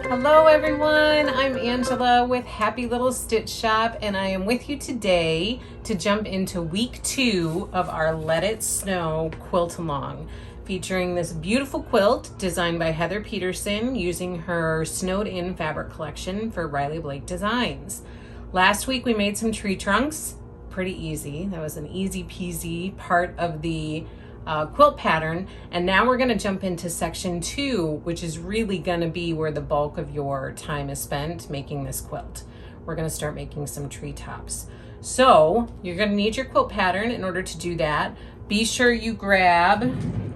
Hello everyone, I'm Angela with Happy Little Stitch Shop, and I am with you today to jump into week 2 of our Let It Snow quilt along, featuring this beautiful quilt designed by Heather Peterson using her snowed in fabric collection for Riley Blake Designs. Last week we made some tree trunks, pretty easy. That was an easy peasy part of the quilt pattern, and now we're going to jump into section 2, which is really going to be where the bulk of your time is spent making this quilt. We're going to start making some treetops. So you're going to need your quilt pattern in order to do that. Be sure you grab,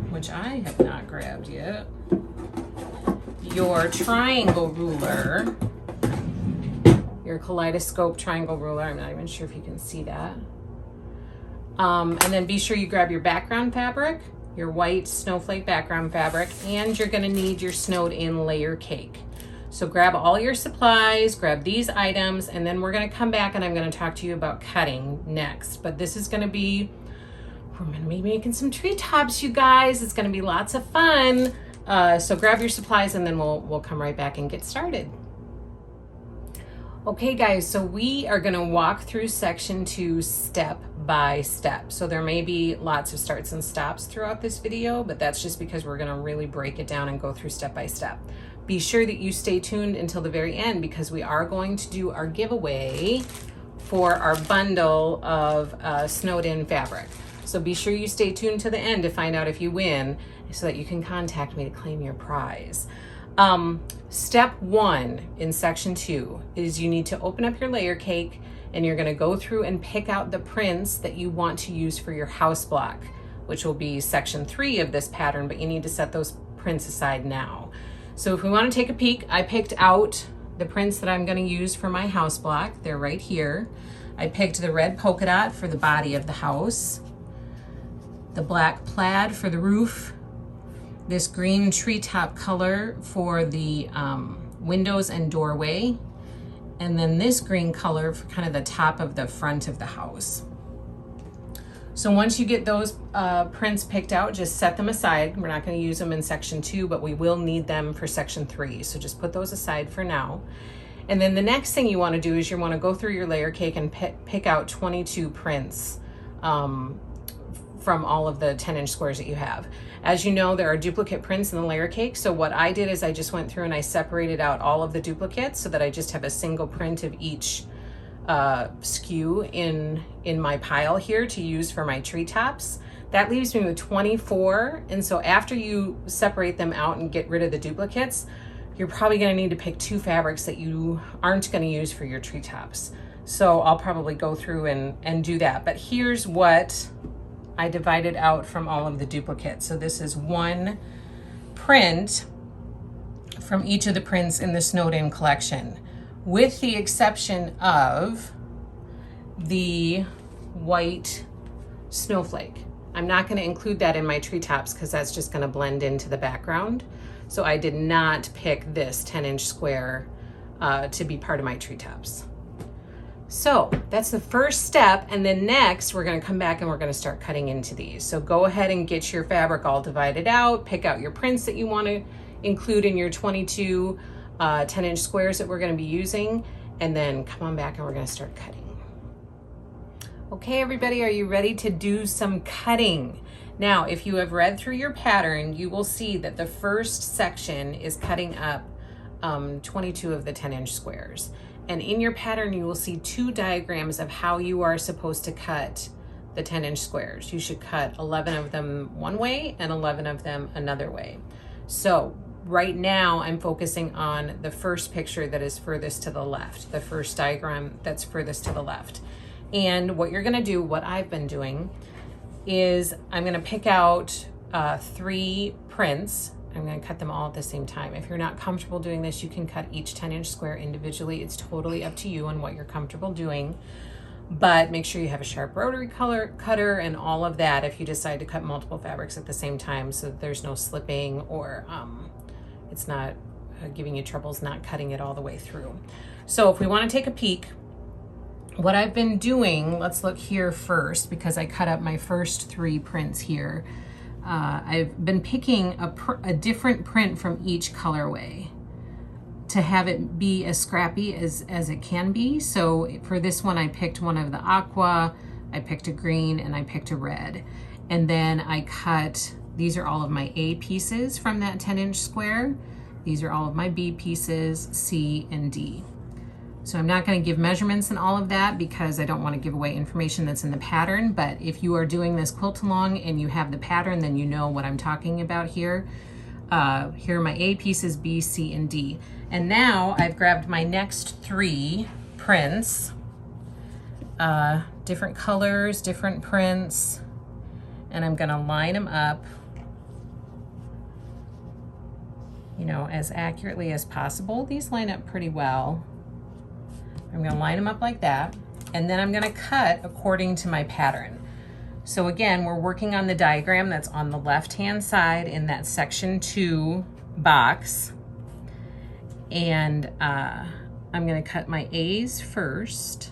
which I have not grabbed yet, your triangle ruler, your kaleidoscope triangle ruler. I'm not even sure if you can see that. And then be sure you grab your background fabric, your white snowflake background fabric, and you're going to need your snowed in layer cake. So grab all your supplies, grab these items, and then we're going to come back and I'm going to talk to you about cutting next. But this is going to be, we're going to be making some treetops, you guys. It's going to be lots of fun. So grab your supplies and then we'll come right back and get started. Okay guys, so we are going to walk through section 2 step by step. So there may be lots of starts and stops throughout this video, but that's just because we're going to really break it down and go through step by step. Be sure that you stay tuned until the very end because we are going to do our giveaway for our bundle of snowed in fabric. So be sure you stay tuned to the end to find out if you win so that you can contact me to claim your prize. Step 1 in section 2 is you need to open up your layer cake and you're going to go through and pick out the prints that you want to use for your house block, which will be section 3 of this pattern, but you need to set those prints aside now. So if we want to take a peek, I picked out the prints that I'm going to use for my house block. They're right here. I picked the red polka dot for the body of the house, the black plaid for the roof, this green treetop color for the windows and doorway, and then this green color for kind of the top of the front of the house. So once you get those prints picked out, just set them aside. We're not going to use them in section 2, but we will need them for section 3. So just put those aside for now. And then the next thing you want to do is you want to go through your layer cake and pick out 22 prints from all of the 10-inch squares that you have. As you know, there are duplicate prints in the layer cake. So what I did is I just went through and I separated out all of the duplicates so that I just have a single print of each SKU in my pile here to use for my treetops. That leaves me with 24. And so after you separate them out and get rid of the duplicates, you're probably going to need to pick 2 fabrics that you aren't going to use for your treetops. So I'll probably go through and do that. But here's what I divided out from all of the duplicates. So this is 1 print from each of the prints in the snowed in collection, with the exception of the white snowflake. I'm not going to include that in my treetops because that's just going to blend into the background. So I did not pick this 10-inch square to be part of my treetops. So that's the first step, and then next we're going to come back and we're going to start cutting into these. So go ahead and get your fabric all divided out, pick out your prints that you want to include in your 22 10-inch squares that we're going to be using, and then come on back and we're going to start cutting. Okay everybody, are you ready to do some cutting? Now if you have read through your pattern, you will see that the first section is cutting up 22 of the 10-inch squares. And in your pattern, you will see 2 diagrams of how you are supposed to cut the 10-inch squares. You should cut 11 of them one way and 11 of them another way. So right now I'm focusing on the first picture that is furthest to the left, the first diagram that's furthest to the left. And what you're gonna do, what I've been doing, is I'm gonna pick out 3 prints. I'm going to cut them all at the same time. If you're not comfortable doing this, you can cut each 10-inch square individually. It's totally up to you and what you're comfortable doing. But make sure you have a sharp rotary cutter and all of that if you decide to cut multiple fabrics at the same time so that there's no slipping or it's not giving you troubles not cutting it all the way through. So if we want to take a peek, what I've been doing, let's look here first because I cut up my first 3 prints here. I've been picking a different print from each colorway. to have it be as scrappy as it can be. So for this one, I picked one of the aqua, I picked a green, and I picked a red. And then I cut, these are all of my A pieces from that 10-inch square. These are all of my B pieces, C and D. So I'm not going to give measurements and all of that because I don't want to give away information that's in the pattern, but if you are doing this quilt along and you have the pattern, then you know what I'm talking about here. Here are my A pieces, B, C, and D. And now I've grabbed my next 3 prints, different colors, different prints, and I'm gonna line them up, you know, as accurately as possible. These line up pretty well. I'm gonna line them up like that, and then I'm gonna cut according to my pattern. So again, we're working on the diagram that's on the left-hand side in that section 2 box. And I'm gonna cut my A's first.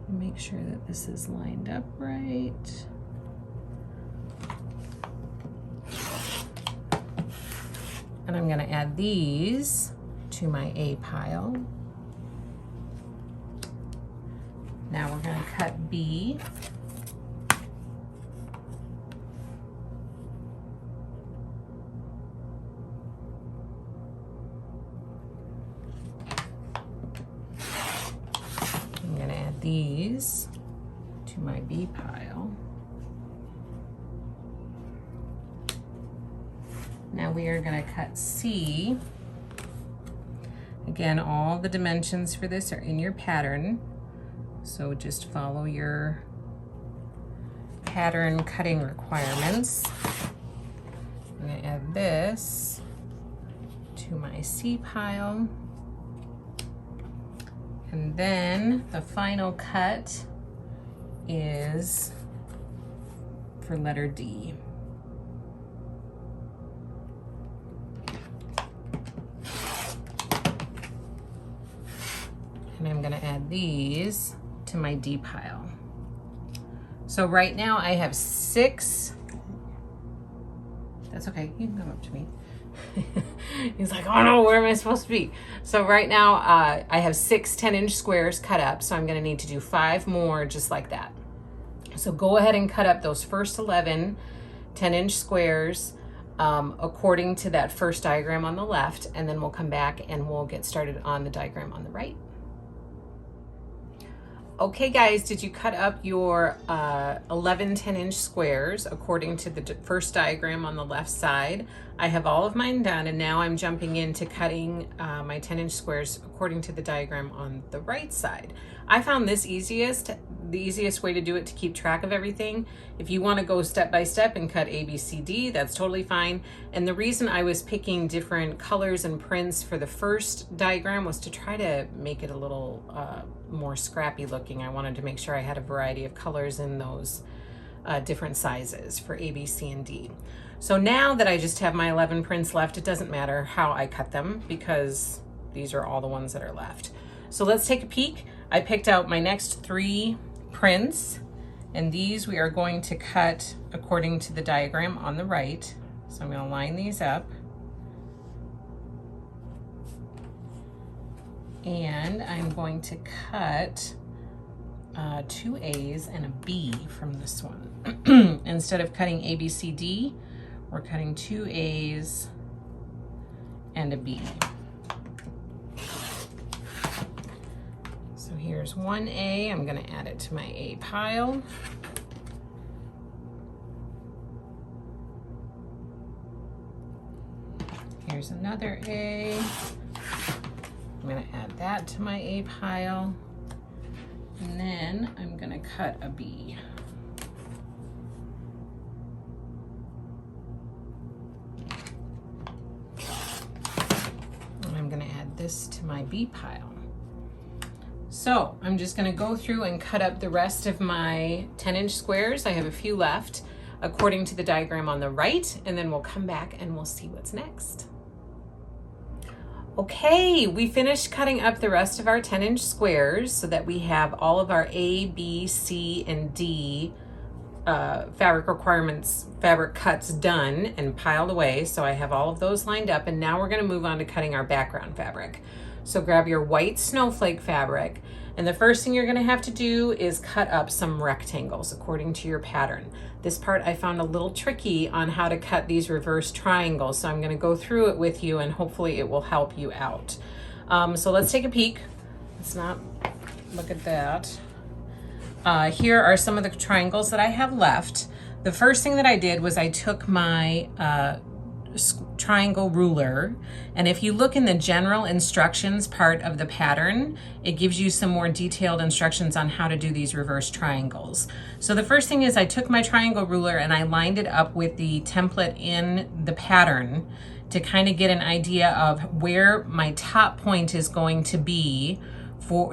Make sure that this is lined up right. And I'm gonna add these to my A pile. Now we're gonna cut B. I'm gonna add these to my B pile. Now we are gonna cut C. Again, all the dimensions for this are in your pattern. So just follow your pattern cutting requirements. I'm gonna add this to my C pile. And then the final cut is for letter D. And I'm gonna add these to my D pile. So right now I have 6, that's okay, you can come up to me. He's like, oh no, where am I supposed to be? So right now I have 6 10-inch squares cut up, so I'm gonna need to do 5 more just like that. So go ahead and cut up those first 11 10-inch squares according to that first diagram on the left, and then we'll come back and we'll get started on the diagram on the right. Okay guys, did you cut up your 11 10-inch squares according to the first diagram on the left side? I have all of mine done, and now I'm jumping into cutting my 10-inch squares according to the diagram on the right side. I found this the easiest way to do it to keep track of everything. If you want to go step by step and cut A, B, C, D, that's totally fine. And the reason I was picking different colors and prints for the first diagram was to try to make it a little more scrappy looking. I wanted to make sure I had a variety of colors in those different sizes for A, B, C, and D. So now that I just have my 11 prints left, it doesn't matter how I cut them because these are all the ones that are left. So let's take a peek. I picked out my next 3 prints, and these we are going to cut according to the diagram on the right. So I'm going to line these up. And I'm going to cut 2 A's and a B from this one. Instead of cutting A, B, C, D, we're cutting 2 A's and a B. So here's 1 A. I'm going to add it to my A pile. Here's another A. I'm going to add that to my A pile. And then I'm going to cut a B. And I'm going to add this to my B pile. So I'm just going to go through and cut up the rest of my 10-inch squares. I have a few left according to the diagram on the right, and then we'll come back and we'll see what's next. Okay, we finished cutting up the rest of our 10-inch squares so that we have all of our A, B, C, and D fabric requirements, fabric cuts done and piled away. So I have all of those lined up, and now we're going to move on to cutting our background fabric. So grab your white snowflake fabric, and the first thing you're going to have to do is cut up some rectangles according to your pattern. This part I found a little tricky on how to cut these reverse triangles, so I'm going to go through it with you and hopefully it will help you out. So let's take a peek. Let's not look at that. Here are some of the triangles that I have left. The first thing that I did was I took my triangle ruler, and if you look in the general instructions part of the pattern, it gives you some more detailed instructions on how to do these reverse triangles. So the first thing is I took my triangle ruler and I lined it up with the template in the pattern to kind of get an idea of where my top point is going to be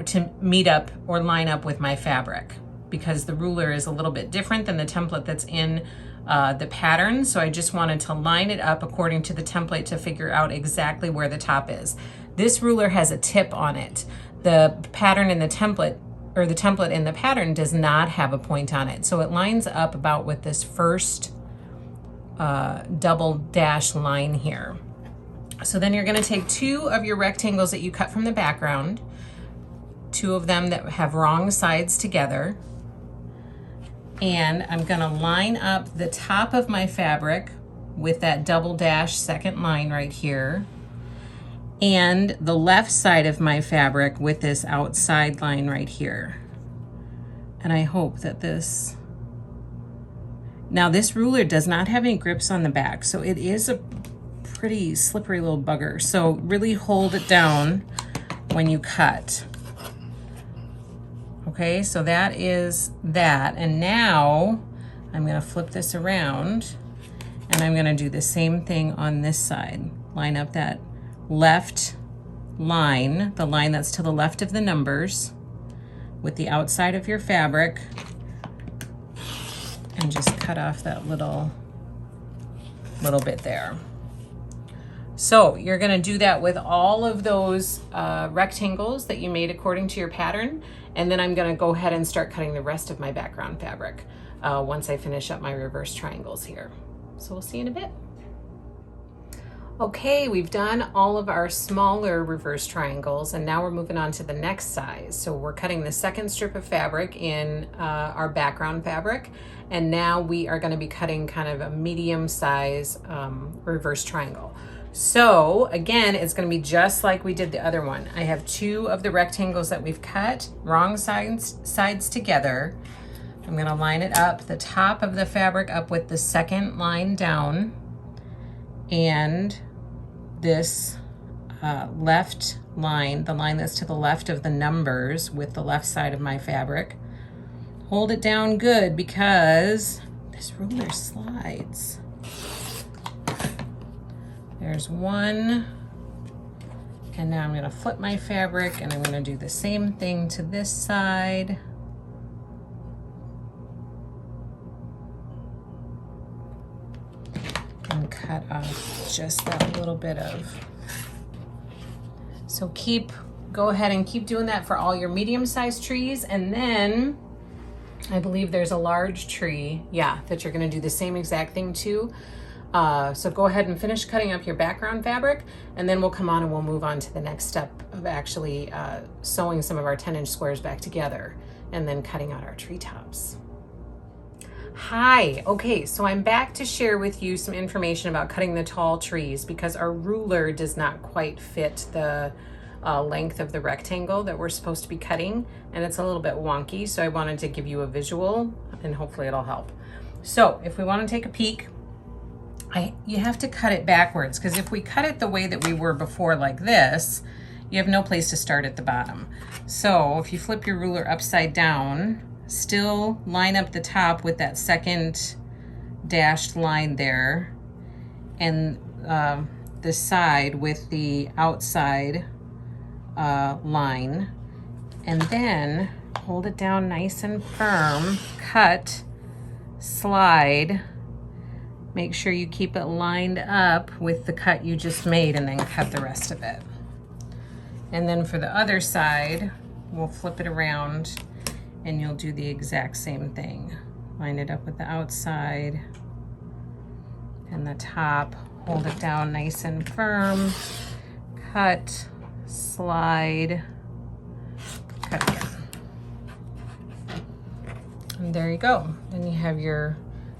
to meet up or line up with my fabric, because the ruler is a little bit different than the template that's in the pattern. So I just wanted to line it up according to the template to figure out exactly where the top is. This ruler has a tip on it. The pattern in the template, or the template in the pattern, does not have a point on it. So it lines up about with this first double dash line here. So then you're going to take two of your rectangles that you cut from the background, two of them that have wrong sides together, and I'm going to line up the top of my fabric with that double dash second line right here, and the left side of my fabric with this outside line right here. And I hope that now this ruler does not have any grips on the back, so it is a pretty slippery little bugger. So really hold it down when you cut. Okay, so that is that. And now I'm going to flip this around and I'm going to do the same thing on this side. Line up that left line, the line that's to the left of the numbers, with the outside of your fabric, and just cut off that little bit there. So you're going to do that with all of those rectangles that you made according to your pattern, and then I'm going to go ahead and start cutting the rest of my background fabric once I finish up my reverse triangles here. So we'll see you in a bit. Okay, we've done all of our smaller reverse triangles, and now we're moving on to the next size. So we're cutting the second strip of fabric in our background fabric, and now we are going to be cutting kind of a medium size reverse triangle. So again, it's going to be just like we did the other one. I have two of the rectangles that we've cut, wrong sides together. I'm going to line it up, the top of the fabric up with the second line down, and this left line, the line that's to the left of the numbers, with the left side of my fabric. Hold it down good because this ruler slides. There's one, and now I'm going to flip my fabric and I'm going to do the same thing to this side. And cut off just that little bit of. So go ahead and keep doing that for all your medium-sized trees, and then I believe there's a large tree, that you're going to do the same exact thing to. So go ahead and finish cutting up your background fabric, and then we'll come on and we'll move on to the next step of actually sewing some of our 10-inch squares back together and then cutting out our treetops. Hi, okay, so I'm back to share with you some information about cutting the tall trees, because our ruler does not quite fit the length of the rectangle that we're supposed to be cutting, and it's a little bit wonky, so I wanted to give you a visual and hopefully it'll help. So if we want to take a peek, you have to cut it backwards, because if we cut it the way that we were before like this, you have no place to start at the bottom. So if you flip your ruler upside down, still line up the top with that second dashed line there, and the side with the outside line, and then hold it down nice and firm, cut, slide, make sure you keep it lined up with the cut you just made, and then cut the rest of it. And then for the other side, we'll flip it around and you'll do the exact same thing. line it up with the outside and the top, hold it down nice and firm, cut, slide, cut again. And there you go. Then you have your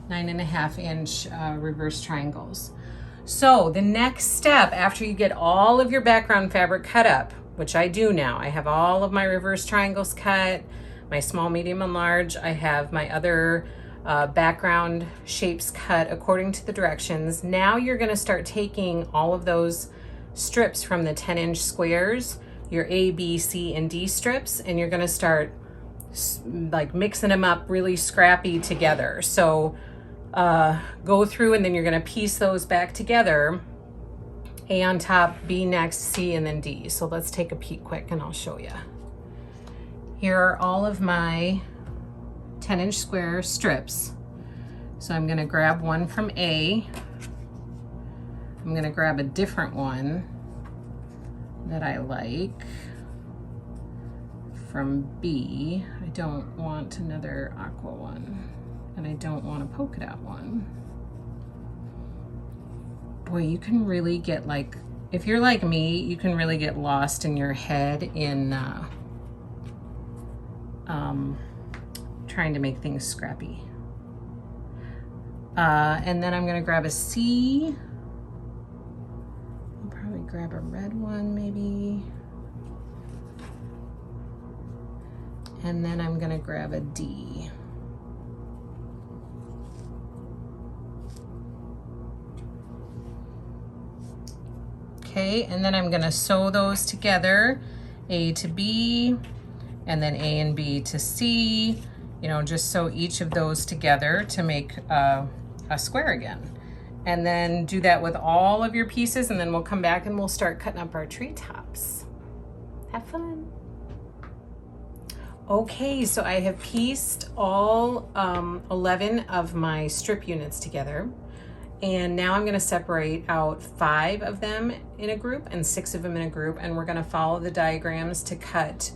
9.5 inch reverse triangles. So the next step after you get all of your background fabric cut up, which I do now, I have all of my reverse triangles cut, my small, medium, and large. I have my other background shapes cut according to the directions. Now you're gonna start taking all of those strips from the 10-inch squares, your A, B, C, and D strips, and you're gonna start like mixing them up really scrappy together. So go through and then you're gonna piece those back together. A on top, B next, C, and then D. So let's take a peek quick and I'll show you. Here are all of my 10-inch square strips. So I'm gonna grab one from A. I'm gonna grab a different one that I like from B. I don't want another aqua one, and I don't want a polka dot one. Boy, you can really get like, if you're like me, you can really get lost in your head in trying to make things scrappy. And then I'm gonna grab a C. I'll probably grab a red one maybe. And then I'm gonna grab a D. Okay, and then I'm gonna sew those together, A to B, and then A and B to C, you know, just sew each of those together to make a square again. And then do that with all of your pieces, and then we'll come back and we'll start cutting up our treetops. Have fun. Okay, so I have pieced all 11 of my strip units together. And now I'm gonna separate out 5 of them in a group and 6 of them in a group, and we're gonna follow the diagrams to cut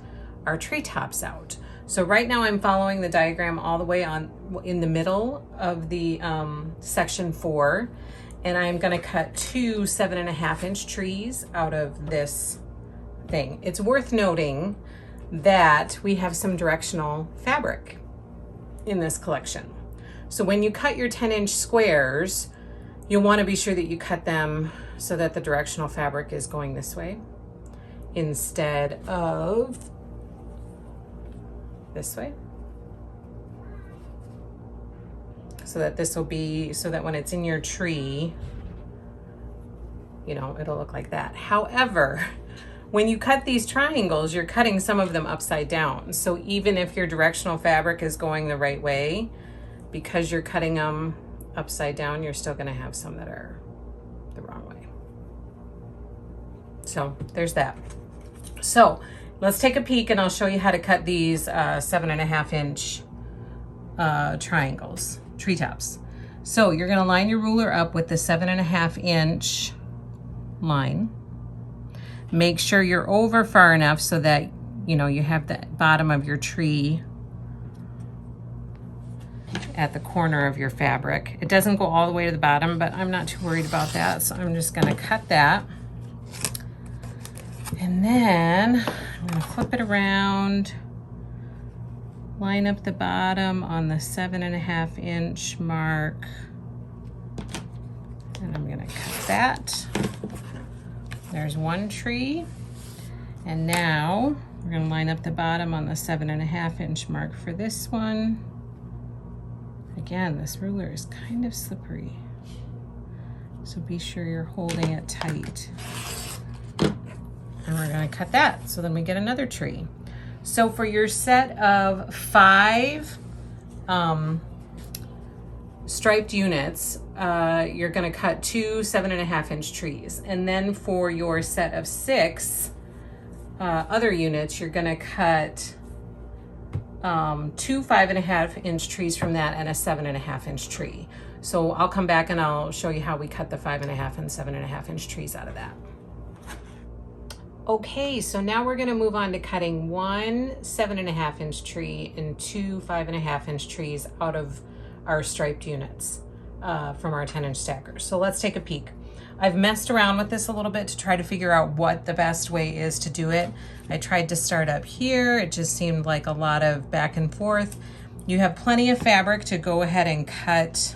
our treetops out. So right now I'm following the diagram all the way on in the middle of the section 4, and I'm gonna cut 2 7.5 inch trees out of this thing. It's worth noting that we have some directional fabric in this collection. So when you cut your 10-inch squares, you'll want to be sure that you cut them so that the directional fabric is going this way instead of this way. So that this will be, so that when it's in your tree, you know, it'll look like that. However, when you cut these triangles, you're cutting some of them upside down. So even if your directional fabric is going the right way, because you're cutting them upside down, you're still gonna have some that are the wrong way. So there's that. So let's take a peek and I'll show you how to cut these 7.5 inch triangles, treetops. So you're gonna line your ruler up with the 7.5 inch line. Make sure you're over far enough so that, you know, you have the bottom of your tree at the corner of your fabric. It doesn't go all the way to the bottom, but I'm not too worried about that. So I'm just gonna cut that. And then I'm gonna flip it around, line up the bottom on the 7.5 inch mark. And I'm gonna cut that. There's one tree. And now we're gonna line up the bottom on the 7.5 inch mark for this one. Again, this ruler is kind of slippery, so be sure you're holding it tight. And we're gonna cut that, so then we get another tree. So for your set of 5 striped units, you're gonna cut 2 7.5 inch trees. And then for your set of 6 other units, you're gonna cut 2 5.5 inch trees from that and a 7.5 inch tree. So I'll come back and I'll show you how we cut the 5.5 and 7.5 inch trees out of that. Okay, so now we're gonna move on to cutting 1 7.5 inch tree and 2 5.5 inch trees out of our striped units from our 10-inch stackers. So let's take a peek. I've messed around with this a little bit to try to figure out what the best way is to do it. I tried to start up here. It just seemed like a lot of back and forth. You have plenty of fabric to go ahead and cut.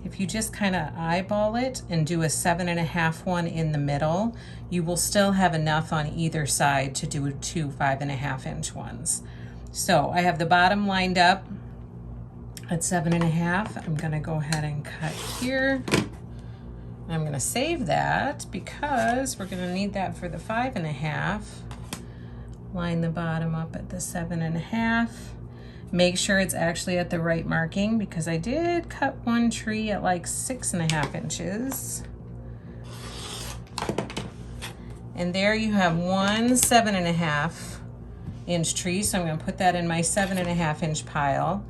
If you just kind of eyeball it and do a 7.5 one in the middle, you will still have enough on either side to do 2 5.5-inch ones. So I have the bottom lined up at 7.5. I'm gonna go ahead and cut here. I'm gonna save that because we're gonna need that for the 5.5. Line the bottom up at the 7.5. Make sure it's actually at the right marking because I did cut one tree at like 6.5 inches. And there you have one 7.5-inch tree. So I'm gonna put that in my 7.5-inch pile.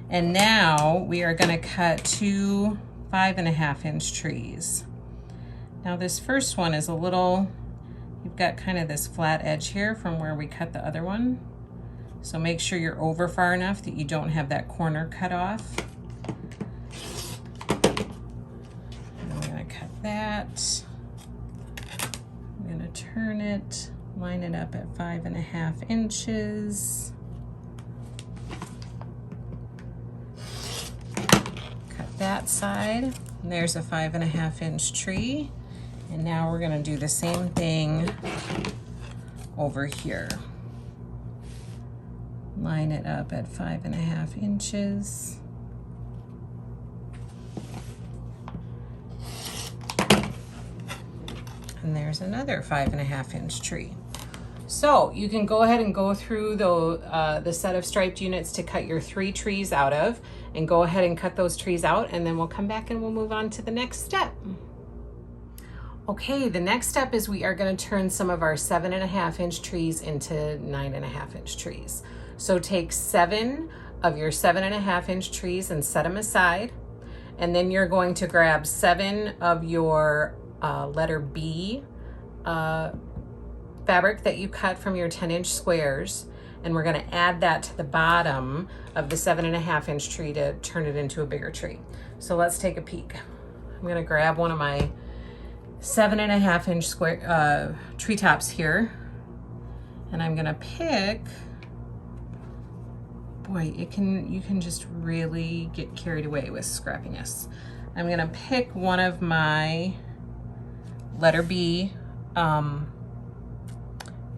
And now we are gonna cut 2 5.5-inch trees. Now this first one is a little, you've got kind of this flat edge here from where we cut the other one. So make sure you're over far enough that you don't have that corner cut off. And I'm gonna cut that. I'm gonna turn it, line it up at 5.5 inches. That side, and there's a 5.5-inch tree. And now we're gonna do the same thing over here. Line it up at 5.5 inches. And there's another 5.5-inch tree. So you can go ahead and go through the set of striped units to cut your 3 trees out of, and go ahead and cut those trees out, and then we'll come back and we'll move on to the next step. Okay, the next step is we are going to turn some of our 7.5-inch trees into 9.5-inch trees. So take 7 of your 7.5-inch trees and set them aside, and then you're going to grab 7 of your letter B fabric that you cut from your 10-inch squares, and we're going to add that to the bottom of the 7.5-inch tree to turn it into a bigger tree. So let's take a peek. I'm going to grab one of my 7.5-inch square treetops here, and I'm going to pick, boy, you can just really get carried away with scrappiness. I'm going to pick one of my letter B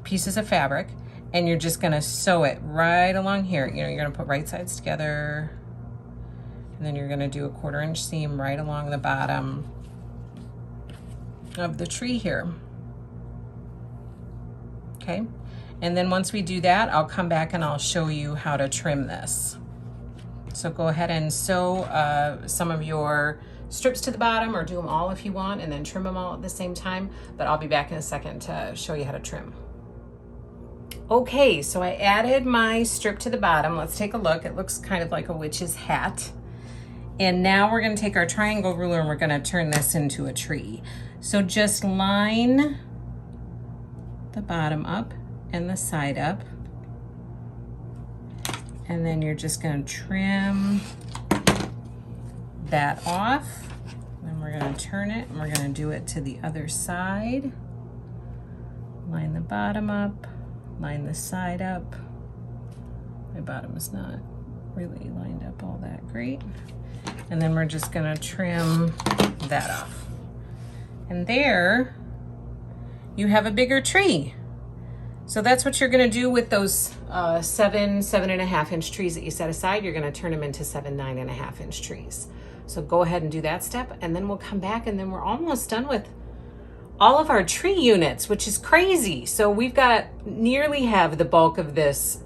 pieces of fabric, and you're just gonna sew it right along here. You know, you're gonna put right sides together, and then you're gonna do a 1/4-inch seam right along the bottom of the tree here. Okay, and then once we do that, I'll come back and I'll show you how to trim this. So go ahead and sew some of your strips to the bottom, or do them all if you want, and then trim them all at the same time. But I'll be back in a second to show you how to trim. Okay, so I added my strip to the bottom. Let's take a look. It looks kind of like a witch's hat. And now we're gonna take our triangle ruler and we're gonna turn this into a tree. So just line the bottom up and the side up. And then you're just gonna trim that off. Then we're gonna turn it and we're gonna do it to the other side. Line the bottom up. Line the side up. My bottom is not really lined up all that great. And then we're just gonna trim that off. And there you have a bigger tree. So that's what you're gonna do with those 7.5-inch trees that you set aside. You're gonna turn them into 7 9.5-inch trees. So go ahead and do that step, and then we'll come back, and then we're almost done with all of our tree units, which is crazy. So we've got nearly have the bulk of this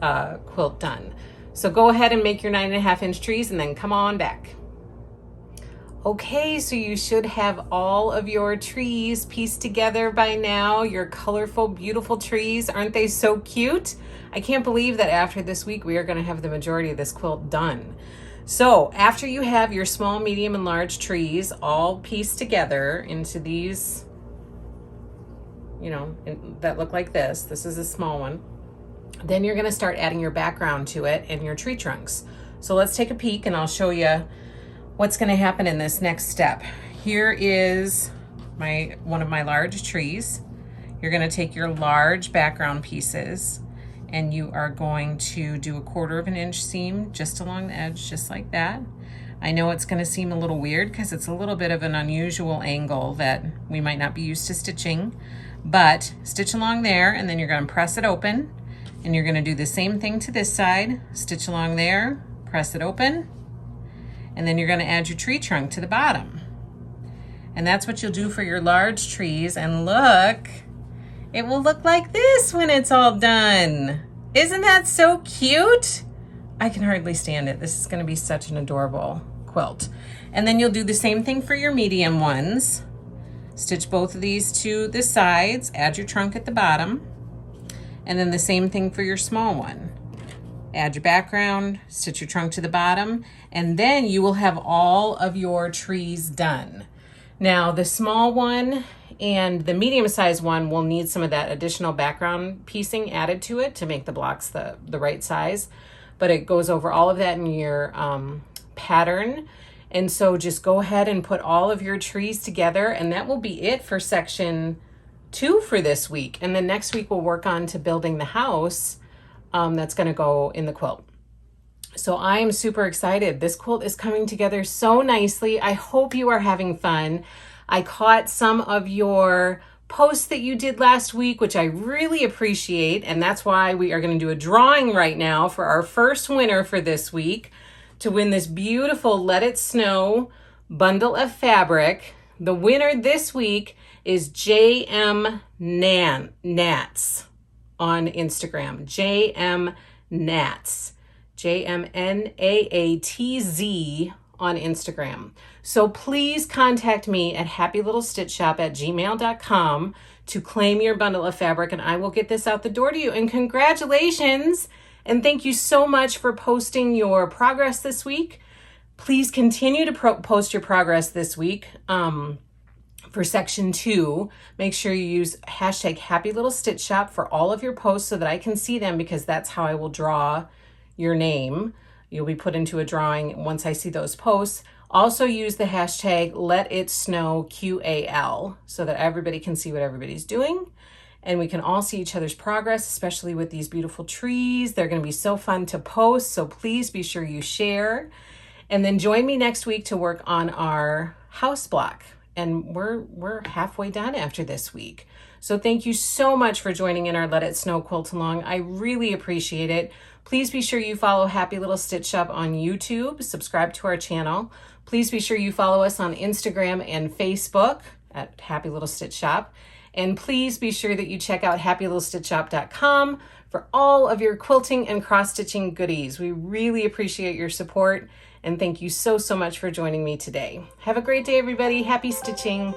quilt done. So go ahead and make your 9.5-inch trees and then come on back. Okay, so you should have all of your trees pieced together by now. Your colorful, beautiful trees. Aren't they so cute? I can't believe that after this week, we are gonna have the majority of this quilt done. So after you have your small, medium, and large trees all pieced together into these, you know, that look like this. This is a small one. Then you're going to start adding your background to it and your tree trunks. So let's take a peek and I'll show you what's going to happen in this next step. Here is one of my large trees. You're going to take your large background pieces and you are going to do a 1/4 of an inch seam just along the edge, just like that. I know it's going to seem a little weird because it's a little bit of an unusual angle that we might not be used to stitching, but stitch along there and then you're going to press it open, and you're going to do the same thing to this side. Stitch along there, press it open, and then you're going to add your tree trunk to the bottom. And that's what you'll do for your large trees. And look, it will look like this when it's all done. Isn't that so cute? I can hardly stand it. This is going to be such an adorable quilt. And then you'll do the same thing for your medium ones. Stitch both of these to the sides, add your trunk at the bottom, and then the same thing for your small one. Add your background, stitch your trunk to the bottom, and then you will have all of your trees done. Now the small one and the medium-sized one will need some of that additional background piecing added to it to make the blocks the right size, but it goes over all of that in your pattern. And so just go ahead and put all of your trees together, and that will be it for section 2 for this week. And then next week we'll work on to building the house that's going to go in the quilt. So I am super excited. This quilt is coming together so nicely. I hope you are having fun. I caught some of your posts that you did last week, which I really appreciate. And that's why we are going to do a drawing right now for our first winner for this week to win this beautiful Let It Snow bundle of fabric. The winner this week is JM Nats on Instagram. JM Nats. JMNAATZ on Instagram. So please contact me at happylittlestitchshop@gmail.com to claim your bundle of fabric, and I will get this out the door to you. And congratulations! And thank you so much for posting your progress this week. Please continue to post your progress this week. For section 2, make sure you use hashtag #HappyLittleStitchShop for all of your posts so that I can see them, because that's how I will draw your name. You'll be put into a drawing once I see those posts. Also use the hashtag #LetItSnowQAL so that everybody can see what everybody's doing. And we can all see each other's progress, especially with these beautiful trees. They're going to be so fun to post, so please be sure you share. And then join me next week to work on our house block. And we're halfway done after this week. So thank you so much for joining in our Let It Snow quilt along. I really appreciate it. Please be sure you follow Happy Little Stitch Shop on YouTube. Subscribe to our channel. Please be sure you follow us on Instagram and Facebook at Happy Little Stitch Shop. And please be sure that you check out happylittlestitchshop.com for all of your quilting and cross-stitching goodies. We really appreciate your support, and thank you so much for joining me today. Have a great day, everybody. Happy stitching.